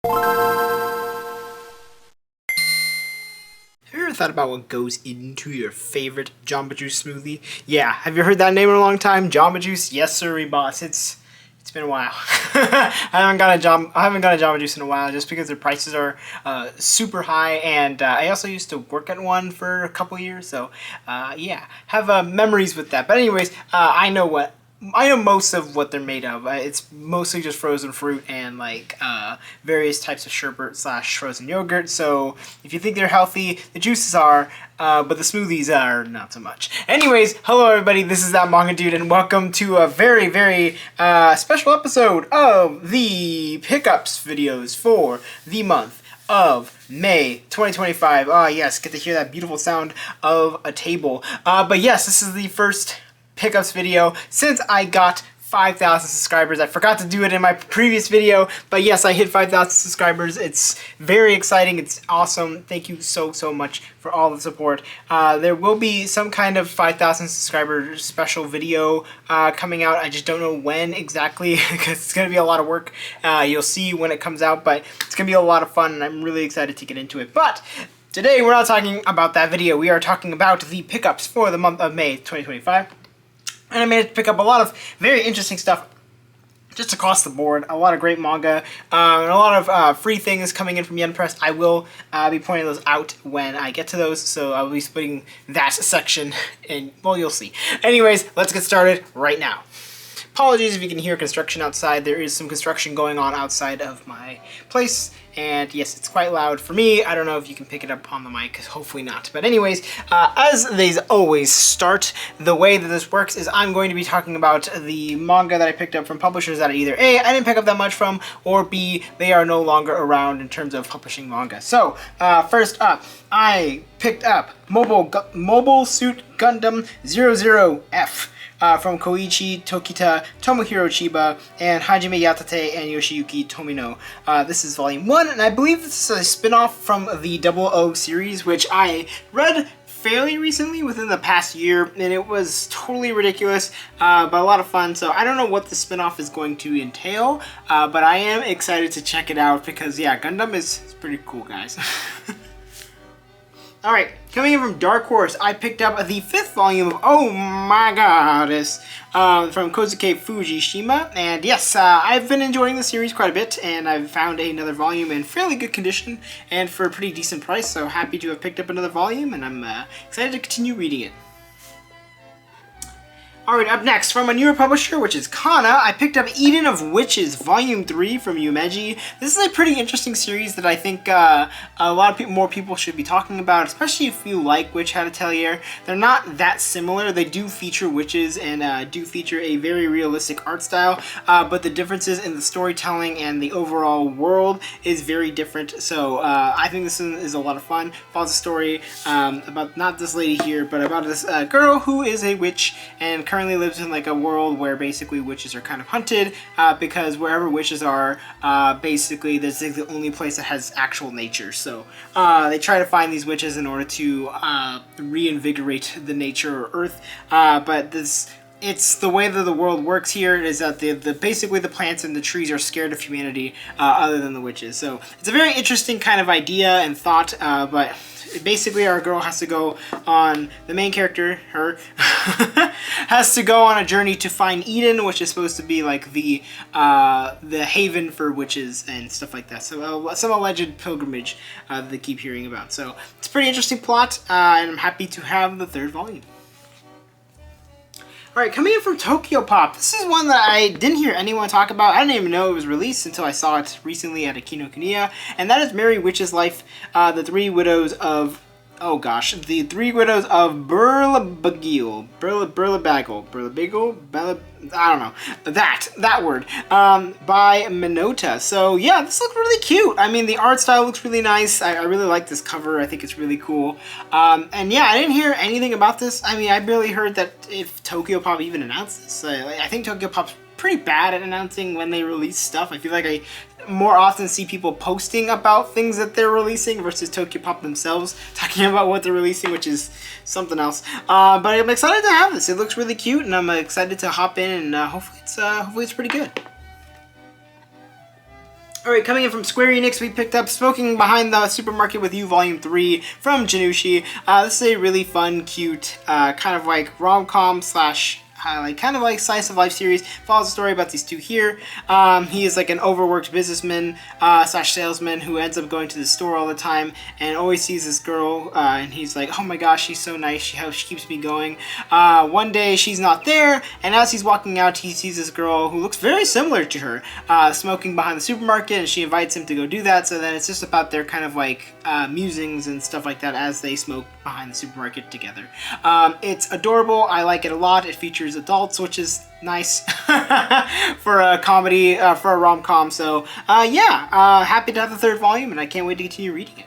Have you ever thought about what goes into your favorite Jamba Juice smoothie? Yeah, have you heard that name in a long time? Jamba Juice? Yes, sir, boss. It's been a while. I haven't got a Jamba Juice in a while just because their prices are super high, and I also used to work at one for a couple years, so yeah, have memories with that. But anyways, I know most of what they're made of. It's mostly just frozen fruit and like various types of sherbet / frozen yogurt. So if you think they're healthy, the juices are, but the smoothies are not so much. Anyways, hello everybody, this is That Manga Dude, and welcome to a very, very special episode of the pickups videos for the month of May 2025. Ah, yes, get to hear that beautiful sound of a table. But yes, this is the first pickups video since I got 5,000 subscribers. I forgot to do it in my previous video, but yes, I hit 5,000 subscribers. It's very exciting. It's awesome. Thank you so much for all the support. There will be some kind of 5,000 subscriber special video coming out. I just don't know when exactly because it's going to be a lot of work. You'll see when it comes out, but it's going to be a lot of fun, and I'm really excited to get into it. But today, we're not talking about that video. We are talking about the pickups for the month of May 2025. And I managed to pick up a lot of very interesting stuff just across the board. A lot of great manga, and a lot of free things coming in from Yen Press. I will be pointing those out when I get to those, so I'll be splitting that section, and well, you'll see. Anyways, let's get started right now. Apologies if you can hear construction outside. There is some construction going on outside of my place, and yes, it's quite loud for me. I don't know if you can pick it up on the mic, hopefully not. But anyways, as they always start, the way that this works is I'm going to be talking about the manga that I picked up from publishers that either A, I didn't pick up that much from, or B, they are no longer around in terms of publishing manga. So, first up, I picked up Mobile Suit Gundam 00F. From Koichi Tokita, Tomohiro Chiba, and Hajime Yatate and Yoshiyuki Tomino. This is volume 1, and I believe this is a spin-off from the 00 series, which I read fairly recently, within the past year, and it was totally ridiculous, but a lot of fun. So I don't know what the spin-off is going to entail, but I am excited to check it out because, yeah, Gundam is pretty cool, guys. Alright, coming in from Dark Horse, I picked up the 5th volume of Oh My Goddess from Kozuke Fujishima, and yes, I've been enjoying the series quite a bit, and I've found another volume in fairly good condition and for a pretty decent price, so happy to have picked up another volume, and I'm excited to continue reading it. Alright, up next, from a newer publisher, which is Kana, I picked up Eden of Witches, Volume 3 from Yumeji. This is a pretty interesting series that I think a lot of more people should be talking about, especially if you like Witch Hat Atelier. They're not that similar. They do feature witches and do feature a very realistic art style, but the differences in the storytelling and the overall world is very different. So I think this is a lot of fun. Follows a story about not this lady here, but about this girl who is a witch and currently lives in like a world where basically witches are kind of hunted because wherever witches are, basically there's like the only place that has actual nature. So they try to find these witches in order to reinvigorate the nature or earth. But it's the way that the world works here is that basically the plants and the trees are scared of humanity other than the witches. So it's a very interesting kind of idea and thought, but basically our girl has to go on, the main character, her, has to go on a journey to find Eden, which is supposed to be like the haven for witches and stuff like that. So some alleged pilgrimage that they keep hearing about. So it's a pretty interesting plot, and I'm happy to have the 3rd volume. Alright, coming in from Tokyo Pop. This is one that I didn't hear anyone talk about. I didn't even know it was released until I saw it recently at a Kinokuniya. And that is Merry Witch's Life, the 3 widows of... Oh gosh, the 3 widows of Burlabagil, I don't know, that word, by Minota. So yeah, this looks really cute. I mean, the art style looks really nice. I really like this cover. I think it's really cool. And yeah, I didn't hear anything about this. I mean, I barely heard that if Tokyo Pop even announced this. I think Tokyo Pop's pretty bad at announcing when they release stuff. I feel like I more often see people posting about things that they're releasing versus Tokyo Pop themselves talking about what they're releasing, which is something else. But I'm excited to have this. It looks really cute, and I'm excited to hop in, and hopefully it's pretty good. Alright, coming in from Square Enix, we picked up Smoking Behind the Supermarket with You Volume 3 from Janushi. This is a really fun, cute, kind of like rom-com slash kind of like slice of life series. Follows a story about these two here. He is like an overworked businessman slash salesman who ends up going to the store all the time and always sees this girl, and he's like, oh my gosh, she's so nice, how she keeps me going. One day she's not there, and as he's walking out, he sees this girl who looks very similar to her smoking behind the supermarket, and she invites him to go do that. So then it's just about their kind of like musings and stuff like that as they smoke behind the supermarket together. It's adorable. I like it a lot. It features adults, which is nice for a comedy, for a rom-com. So yeah, happy to have the third volume, and I can't wait to continue reading it.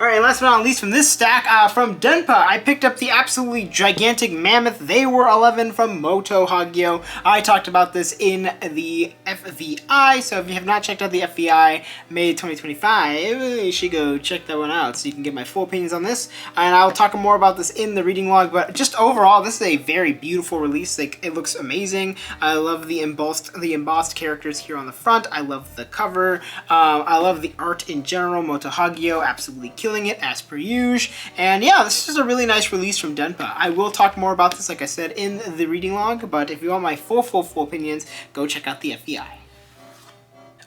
Alright, last but not least from this stack, from Denpa, I picked up the absolutely gigantic Mammoth. They were 11 from Moto Hagio. I talked about this in the FVI, so if you have not checked out the FVI May 2025, you should go check that one out so you can get my full opinions on this. And I'll talk more about this in the reading log, but just overall, this is a very beautiful release. Like, it looks amazing. I love the embossed characters here on the front. I love the cover. I love the art in general. Moto Hagio absolutely killing it as per usual. And yeah, this is a really nice release from Denpa. I will talk more about this, like I said, in the reading log, but if you want my full opinions, go check out the FEI.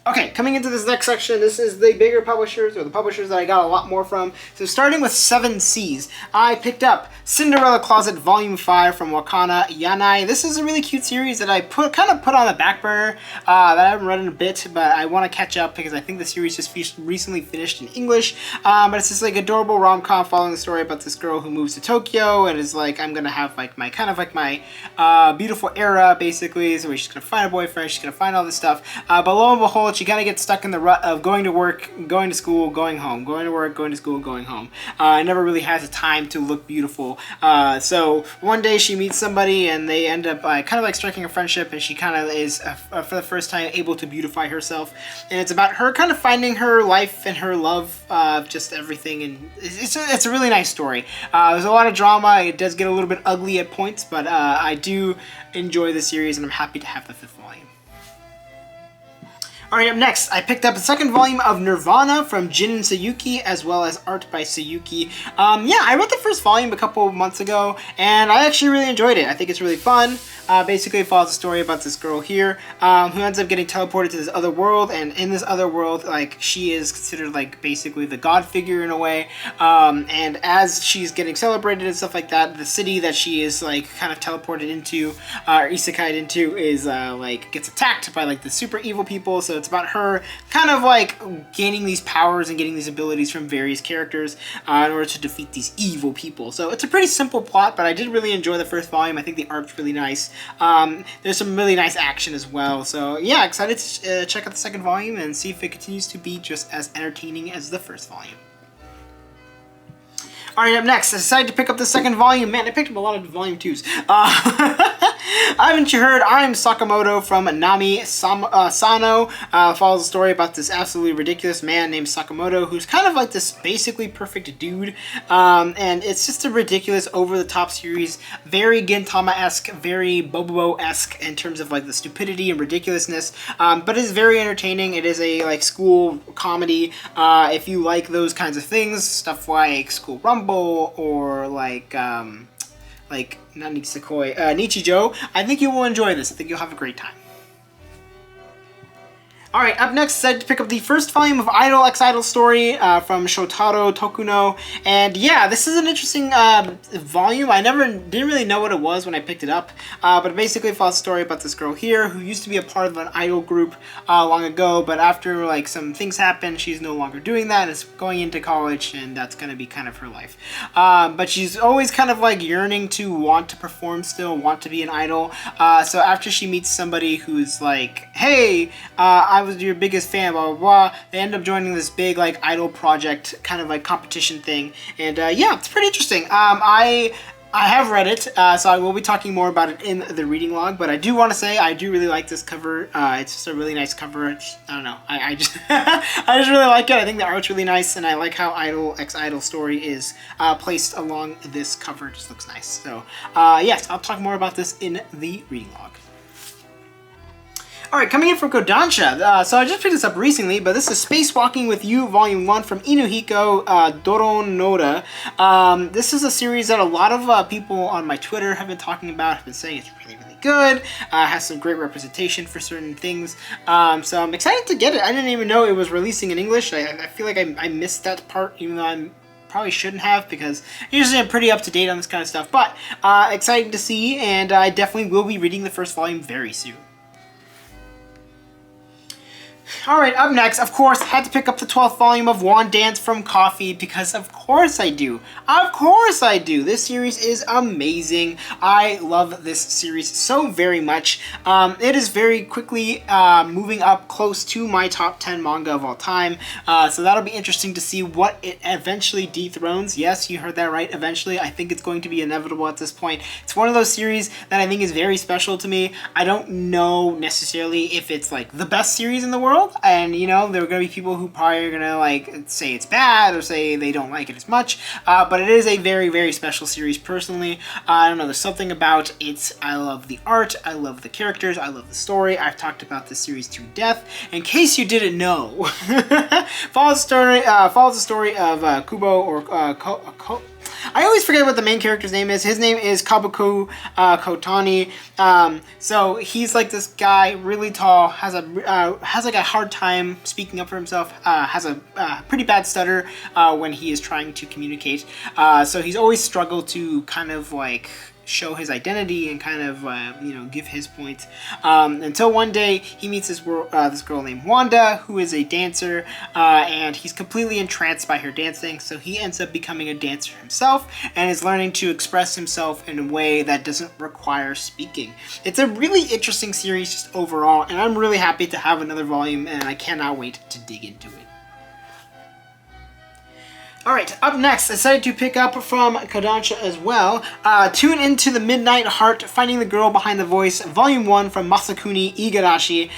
Okay, coming into this next section, this is the bigger publishers, or the publishers that I got a lot more from. So starting with 7 Seas, I picked up Cinderella Closet Volume 5 from Wakana Yanai. This is a really cute series that I kind of put on the back burner, that I haven't read in a bit, but I want to catch up because I think the series just recently finished in English. But it's this like adorable rom-com following the story about this girl who moves to Tokyo and is like, I'm gonna have like my kind of like my beautiful era, basically. So she's gonna find a boyfriend, she's gonna find all this stuff. But lo and behold, she kind of gets stuck in the rut of going to work, going to school, going home, going to work, going to school, going home. Never really has the time to look beautiful. So one day she meets somebody and they end up kind of like striking a friendship, and she kind of is for the first time able to beautify herself. And it's about her kind of finding her life and her love of just everything. And it's a really nice story. There's a lot of drama. It does get a little bit ugly at points, but I do enjoy the series, and I'm happy to have the 5th volume. Alright, up next, I picked up the 2nd volume of Nirvana from Jin and Sayuki, as well as art by Sayuki. Yeah, I read the 1st volume a couple months ago, and I actually really enjoyed it. I think it's really fun. Basically, it follows a story about this girl here, who ends up getting teleported to this other world, and in this other world, like, she is considered, like, basically the god figure in a way, and as she's getting celebrated and stuff like that, the city that she is, like, kind of teleported into, or isekai'd into, is, like, gets attacked by, like, the super evil people. So it's about her kind of, like, gaining these powers and getting these abilities from various characters in order to defeat these evil people. So it's a pretty simple plot, but I did really enjoy the 1st volume. I think the art's really nice. There's some really nice action as well. So yeah, excited to check out the 2nd volume and see if it continues to be just as entertaining as the 1st volume. Alright, up next, I decided to pick up the 2nd volume. Man, I picked up a lot of volume 2s. Haven't you heard? I'm Sakamoto from Nami Sano. Follows a story about this absolutely ridiculous man named Sakamoto, who's kind of like this basically perfect dude. And it's just a ridiculous, over-the-top series. Very Gintama-esque, very Bobobo-esque in terms of like the stupidity and ridiculousness. But it's very entertaining. It is a like school comedy. If you like those kinds of things, stuff like School Rumble or like not Nisekoi, Nichijou, I think you will enjoy this. I think you'll have a great time. Alright, up next, I decided to pick up the 1st volume of Idol X Idol Story from Shotaro Tokuno. And yeah, this is an interesting volume. I didn't really know what it was when I picked it up. But it basically follows a story about this girl here who used to be a part of an idol group long ago. But after like some things happen, she's no longer doing that and is going into college, and that's going to be kind of her life. But she's always kind of like yearning to want to perform still, want to be an idol. So after she meets somebody who's like, hey, I was your biggest fan, blah, blah, blah. They end up joining this big, like, idol project, kind of like competition thing. And, yeah, it's pretty interesting. I have read it, so I will be talking more about it in the reading log, but I do want to say I do really like this cover. It's just a really nice cover. I don't know. I just I just really like it. I think the art's really nice, and I like how Idol X Idol Story is placed along this cover. It just looks nice. So, yes, I'll talk more about this in the reading log. Alright, coming in from Kodansha. So I just picked this up recently, but this is Spacewalking with You, Volume 1 from Inuhiko Doronoda. This is a series that a lot of people on my Twitter have been talking about, have been saying it's really, really good, has some great representation for certain things. So I'm excited to get it. I didn't even know it was releasing in English. I feel like I missed that part, even though probably shouldn't have, because usually I'm pretty up to date on this kind of stuff. But excited to see, and I definitely will be reading the first volume very soon. Alright, up next, of course, had to pick up the 12th volume of Wand Dance from Coffee, because of course I do. Of course I do! This series is amazing. I love this series so very much. It is very quickly moving up close to my top 10 manga of all time, so that'll be interesting to see what it eventually dethrones. Yes, you heard that right, eventually. I think it's going to be inevitable at this point. It's one of those series that I think is very special to me. I don't know necessarily if it's like the best series in the world, and you know, there are going to be people who probably are going to like say it's bad or say they don't like it as much, but it is a very, very special series personally. I don't know, there's something about it. I love the art, I love the characters, I love the story. I've talked about this series to death. In case you didn't know, follows the story of Kubo, or I always forget what the main character's name is. His name is Kabuku Kotani. So he's like this guy, really tall, has like a hard time speaking up for himself, has a pretty bad stutter when he is trying to communicate. So he's always struggled to kind of like show his identity and kind of, you know, give his point. Until one day he meets this girl named Wanda, who is a dancer, and he's completely entranced by her dancing, so he ends up becoming a dancer himself and is learning to express himself in a way that doesn't require speaking. It's a really interesting series just overall, and I'm really happy to have another volume, and I cannot wait to dig into it. Alright, up next, I decided to pick up from Kodansha as well. Tune into the Midnight Heart, Finding the Girl Behind the Voice, Volume 1 from Masakuni Igarashi.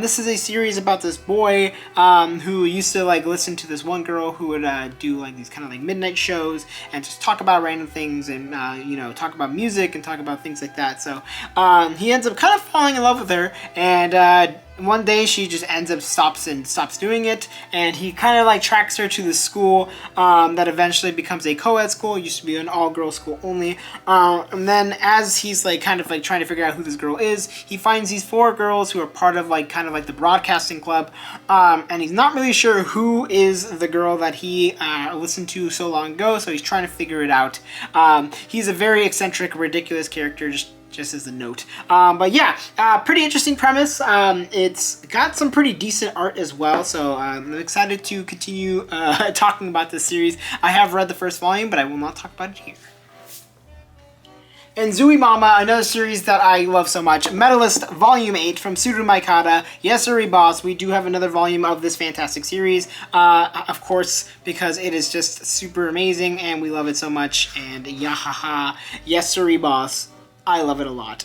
This is a series about this boy who used to like listen to this one girl who would do like these kind of like midnight shows and just talk about random things and, you know, talk about music and talk about things like that. So he ends up kind of falling in love with her, and one day she just ends up stops doing it, and he kind of like tracks her to the school that eventually becomes a co-ed school. It used to be an all-girls school only, and then as he's like kind of like trying to figure out who this girl is, he finds these 4 girls who are part of like kind of like the broadcasting club, and he's not really sure who is the girl that he listened to so long ago, so he's trying to figure it out. He's a very eccentric, ridiculous character, just as a note. But yeah, pretty interesting premise. It's got some pretty decent art as well, so I'm excited to continue talking about this series. I have read the first volume, but I will not talk about it here. And Zui Mama, another series that I love so much, Metalist Volume 8 from Suru Maikata. Yes, sir, boss, we do have another volume of this fantastic series, of course, because it is just super amazing, and we love it so much, and yahaha, yes, sir, boss. I love it a lot.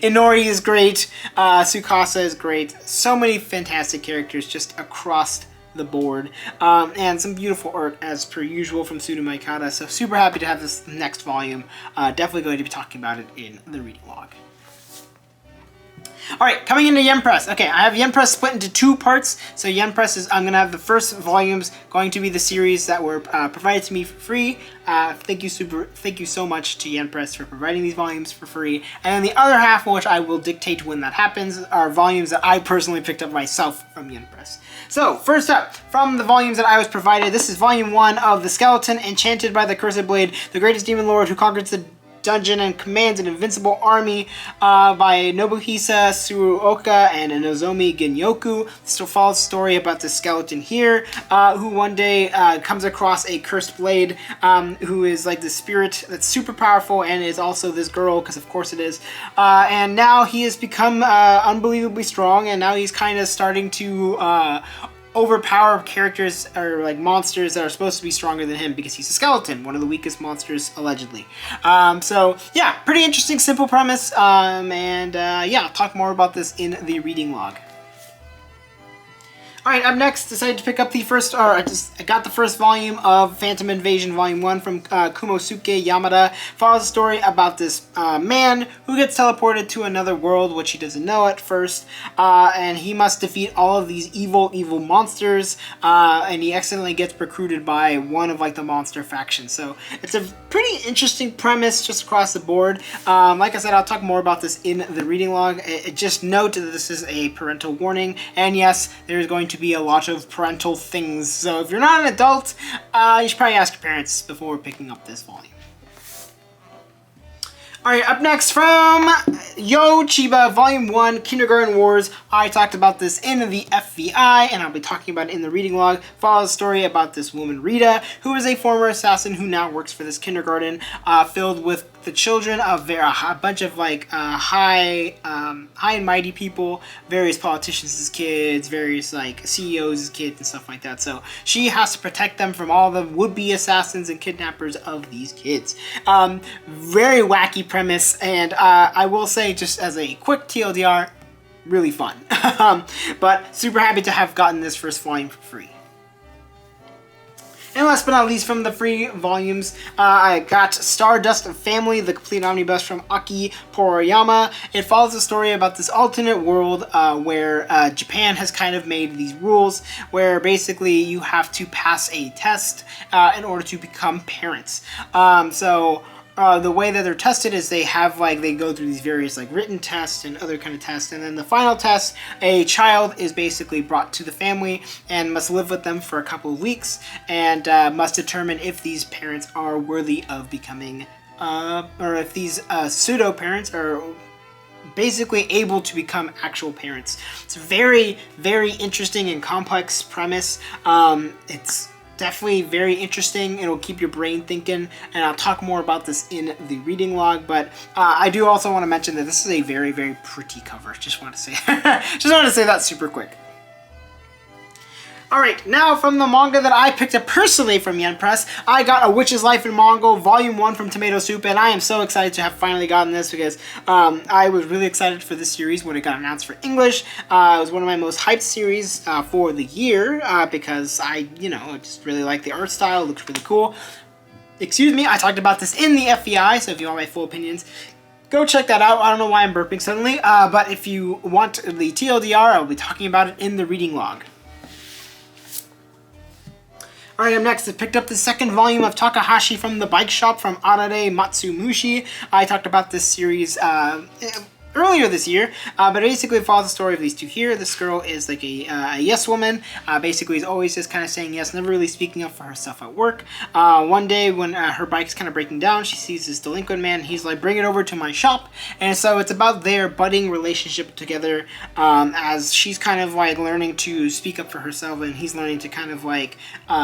Inori is great. Tsukasa is great. So many fantastic characters just across the board. And some beautiful art as per usual from Tsudu Maikata. So super happy to have this next volume. Definitely going to be talking about it in the reading log. Alright, coming into Yen Press. Okay, I have Yen Press split into 2 parts. So Yen Press is, I'm going to have the first volumes going to be the series that were provided to me for free. Thank you so much to Yen Press for providing these volumes for free. And then the other half, which I will dictate when that happens, are volumes that I personally picked up myself from Yen Press. So, first up, from the volumes that I was provided, this is Volume 1 of The Skeleton Enchanted by the Cursed Blade, the greatest demon lord who conquers the dungeon and commands an invincible army, by Nobuhisa Tsuruoka and Nozomi Genyoku. This follows a story about the skeleton here, who one day comes across a cursed blade, who is like the spirit that's super powerful and is also this girl, because of course it is. And now he has become unbelievably strong, and now he's kind of starting to overpower characters or like monsters that are supposed to be stronger than him, because he's a skeleton, one of the weakest monsters allegedly. So yeah, pretty interesting, simple premise, and yeah, I'll talk more about this in the reading log. All right, up next, decided to pick up the first, I got the first volume of Phantom Invasion Volume 1 from Kumosuk Yamada. Follows a story about this man who gets teleported to another world, which he doesn't know at first, and he must defeat all of these evil monsters, and he accidentally gets recruited by one of, like, the monster factions. So it's a pretty interesting premise just across the board. Like I said, I'll talk more about this in the reading log. Just note that this is a parental warning, and yes, there's going to be a lot of parental things. So if you're not an adult, you should probably ask your parents before picking up this volume. Alright, up next from Yo Chiba, Volume 1, Kindergarten Wars. I talked about this in the FVI, and I'll be talking about it in the reading log. Follows a story about this woman, Rita, who is a former assassin who now works for this kindergarten, filled with the children of a bunch of, like, high and mighty people, various politicians as kids, various, like, CEOs as kids and stuff like that. So she has to protect them from all the would-be assassins and kidnappers of these kids. Very wacky premise, and I will say, just as a quick TLDR, really fun. But super happy to have gotten this first volume for free. And last but not least, from the free volumes, I got Stardust Family, the complete omnibus from Aki Poroyama. It follows a story about this alternate world where Japan has kind of made these rules where basically you have to pass a test in order to become parents. The way that they're tested is they go through these various, like, written tests and other kind of tests, and then the final test, a child is basically brought to the family and must live with them for a couple of weeks, and must determine if these parents are worthy of becoming, or if these pseudo parents are basically able to become actual parents. It's a very, very interesting and complex premise. It's definitely very interesting. It'll keep your brain thinking, and I'll talk more about this in the reading log. But I do also want to mention that this is a very, very pretty cover. Just want to say, that super quick. Alright, now from the manga that I picked up personally from Yen Press, I got A Witch's Life in Mongol, Volume 1 from Tomato Soup, and I am so excited to have finally gotten this because I was really excited for this series when it got announced for English. It was one of my most hyped series for the year because I just really like the art style. It looks really cool. Excuse me, I talked about this in the FEI, so if you want my full opinions, go check that out. I don't know why I'm burping suddenly, but if you want the TLDR, I'll be talking about it in the reading log. Alright, up next, I picked up the second volume of Takahashi from the Bike Shop from Arare Matsumushi. I talked about this series earlier this year, but basically it follows the story of these two here. This girl is like a yes woman, basically is always just kind of saying yes, never really speaking up for herself at work. One day when her bike is kind of breaking down, she sees this delinquent man, he's like, bring it over to my shop, and so it's about their budding relationship together, as she's kind of like learning to speak up for herself, and he's learning to kind of like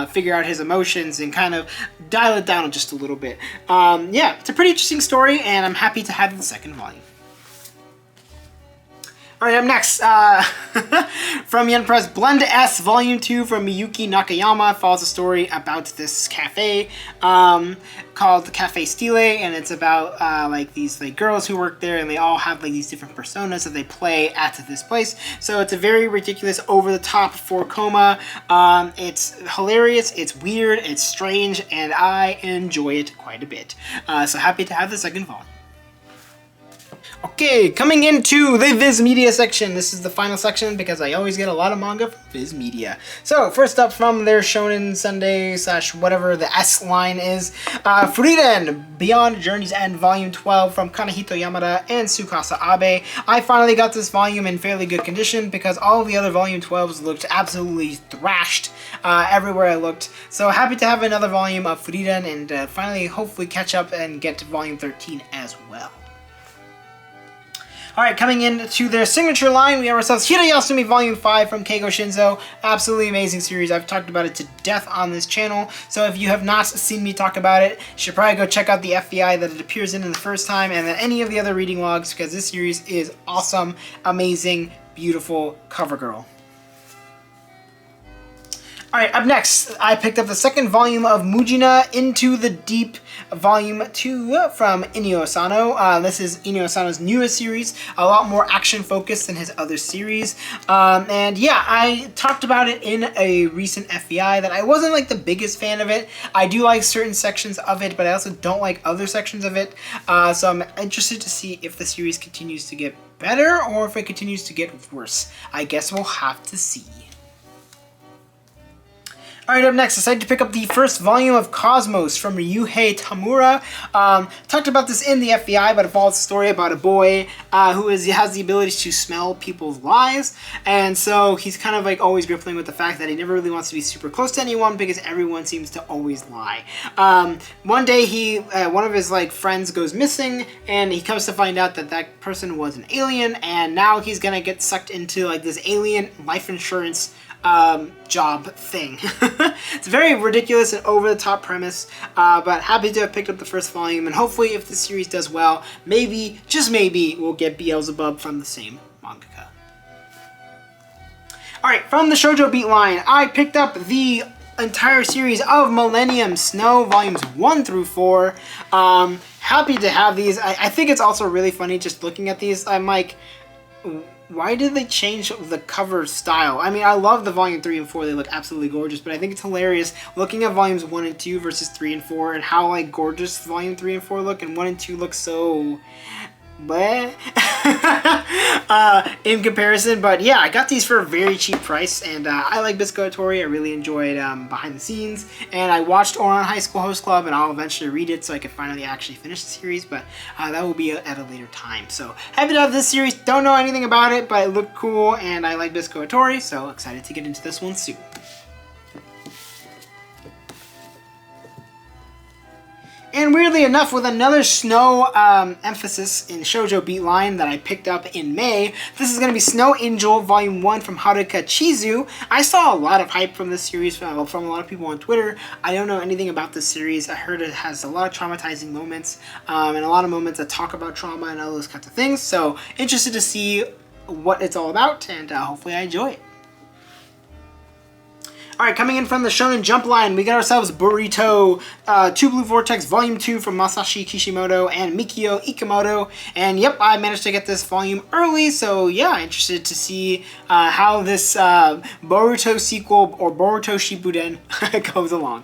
figure out his emotions and kind of dial it down just a little bit. Yeah, it's a pretty interesting story, and I'm happy to have the second volume. Alright, up next, from Yen Press, Blend S Volume 2 from Miyuki Nakayama follows a story about this cafe called the Cafe Stile, and it's about like these girls who work there, and they all have like these different personas that they play at this place. So it's a very ridiculous, over-the-top 4-koma. It's hilarious, it's weird, it's strange, and I enjoy it quite a bit. So happy to have the second volume. Okay, coming into the Viz Media section. This is the final section because I always get a lot of manga from Viz Media. So, first up from their Shonen Sunday / whatever the S line is, Frieren, Beyond Journey's End, Volume 12 from Kanehito Yamada and Tsukasa Abe. I finally got this volume in fairly good condition because all of the other Volume 12s looked absolutely thrashed everywhere I looked. So, happy to have another volume of Frieren and finally hopefully catch up and get to Volume 13 as well. Alright, coming into their signature line, we have ourselves Hiasumi Volume 5 from Keigo Shinzo. Absolutely amazing series. I've talked about it to death on this channel, so if you have not seen me talk about it, you should probably go check out the FVI that it appears in the first time, and then any of the other reading logs, because this series is awesome, amazing, beautiful, cover girl. Alright, up next, I picked up the second volume of Mujina Into the Deep, Volume 2 from Inio Asano. This is Inio Asano's newest series, a lot more action-focused than his other series. And yeah, I talked about it in a recent FEI that I wasn't like the biggest fan of it. I do like certain sections of it, but I also don't like other sections of it. So I'm interested to see if the series continues to get better or if it continues to get worse. I guess we'll have to see. Alright, up next, I decided to pick up the first volume of Cosmos from Ryuhei Tamura. Talked about this in the FEI, but it follows a story about a boy who has the ability to smell people's lies. And so he's kind of like always grappling with the fact that he never really wants to be super close to anyone because everyone seems to always lie. One day, one of his like friends goes missing, and he comes to find out that that person was an alien, and now he's gonna get sucked into like this alien life insurance job thing. It's a very ridiculous and over-the-top premise, but happy to have picked up the first volume, and hopefully if the series does well, maybe, just maybe, we'll get Beelzebub from the same mangaka. Alright, from the Shojo Beat line, I picked up the entire series of Millennium Snow, volumes 1 through 4. Happy to have these. I think it's also really funny just looking at these. I'm like, why did they change the cover style? I mean, I love the volume 3 and 4. They look absolutely gorgeous, but I think it's hilarious looking at volumes 1 and 2 versus 3 and 4 and how like gorgeous volume 3 and 4 look, and 1 and 2 look so bleh in comparison. But yeah, I got these for a very cheap price, and I like Bisco Tori. I really enjoyed Behind the Scenes, and I watched Ouran High School Host Club, and I'll eventually read it so I can finally actually finish the series, but that will be at a later time. So happy to have this series. Don't know anything about it, but it looked cool, and I like Bisco Tori, so excited to get into this one soon. And weirdly enough, with another snow emphasis in Shoujo Beat line that I picked up in May, this is going to be Snow Angel Volume 1 from Haruka Chizu. I saw a lot of hype from this series from a lot of people on Twitter. I don't know anything about this series. I heard it has a lot of traumatizing moments, and a lot of moments that talk about trauma and all those kinds of things. So interested to see what it's all about, and hopefully I enjoy it. Alright, coming in from the Shonen Jump line, we got ourselves Burrito, Two Blue Vortex Volume 2 from Masashi Kishimoto and Mikio Ikemoto. And yep, I managed to get this volume early, so yeah, interested to see how this Boruto sequel, or Boruto Shippuden, goes along.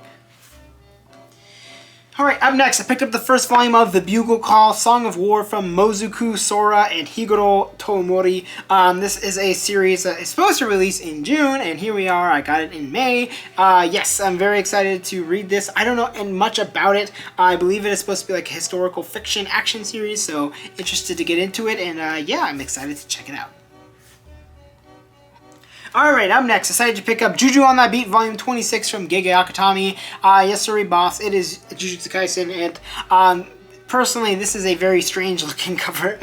Alright, up next, I picked up the first volume of The Bugle Call, Song of War from Mozuku Sora and Higuro Tomori. This is a series that is supposed to release in June, and here we are, I got it in May. Yes, I'm very excited to read this. I don't know much about it. I believe it is supposed to be like a historical fiction action series, so interested to get into it, and yeah, I'm excited to check it out. Alright, up next, I decided to pick up Juju on That Beat, Volume 26 from Gege Akutami. Yes, sorry, boss, it is Jujutsu Kaisen, and personally, this is a very strange looking cover.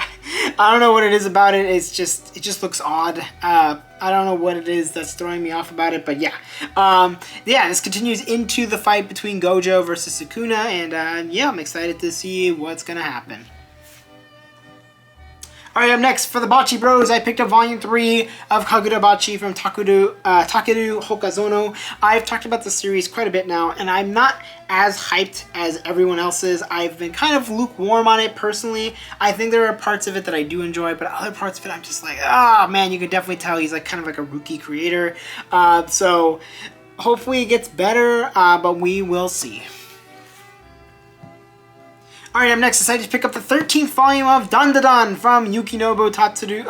I don't know what it is about it. It just looks odd. I don't know what it is that's throwing me off about it, but yeah. Yeah, this continues into the fight between Gojo versus Sukuna, and yeah, I'm excited to see what's gonna happen. Alright, up next, for the Bocce Bros, I picked up Volume 3 of Kagurabachi from Takeru Hokazono. I've talked about the series quite a bit now, and I'm not as hyped as everyone else is. I've been kind of lukewarm on it personally. I think there are parts of it that I do enjoy, but other parts of it I'm just like, ah, man, you can definitely tell he's like kind of like a rookie creator. So hopefully it gets better, but we will see. Alright, up next, I decided to pick up the 13th volume of Dandadan from Yukinobu Tatsuru,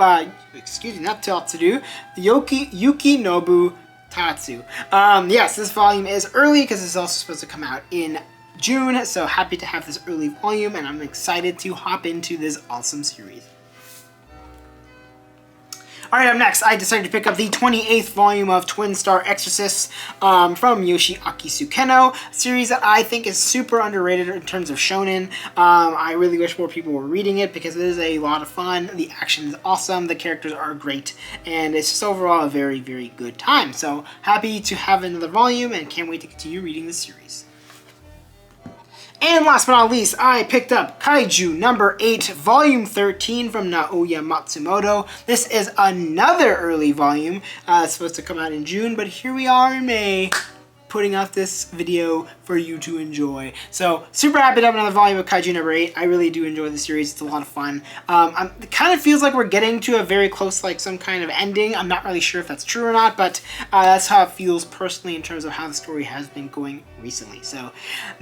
not Tatsuru, Yukinobu Tatsu. Yes, this volume is early because it's also supposed to come out in June, so happy to have this early volume, and I'm excited to hop into this awesome series. Alright, up next, I decided to pick up the 28th volume of Twin Star Exorcists from Yoshiaki Sukeno, a series that I think is super underrated in terms of shonen. I really wish more people were reading it because it is a lot of fun, the action is awesome, the characters are great, and it's just overall a very, very good time. So happy to have another volume and can't wait to continue reading this series. And last but not least, I picked up Kaiju Number 8, Volume 13 from Naoya Matsumoto. This is another early volume. It's supposed to come out in June, but here we are in May, putting out this video for you to enjoy. So, super happy to have another volume of Kaiju Number 8. I really do enjoy the series. It's a lot of fun. It kind of feels like we're getting to a very close, like, some kind of ending. I'm not really sure if that's true or not, but that's how it feels personally in terms of how the story has been going recently. So,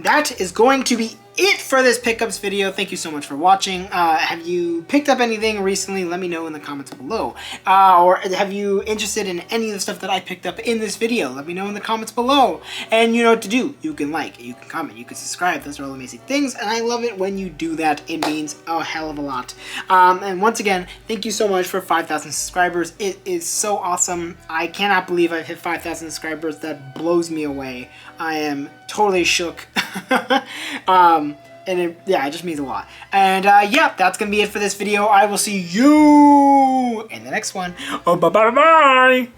that is going to be it for this pickups video. Thank you so much for watching. Have you picked up anything recently? Let me know in the comments below. Or have you interested in any of the stuff that I picked up in this video? Let me know in the comments below. And you know what to do. You can like, you can comment, you can subscribe. Those are all amazing things, and I love it when you do that. It means a hell of a lot. And once again, thank you so much for 5,000 subscribers. It is so awesome. I cannot believe I've hit 5,000 subscribers. That blows me away. I am totally shook. And it just means a lot. And yeah, that's gonna be it for this video. I will see you in the next one. Oh, bye.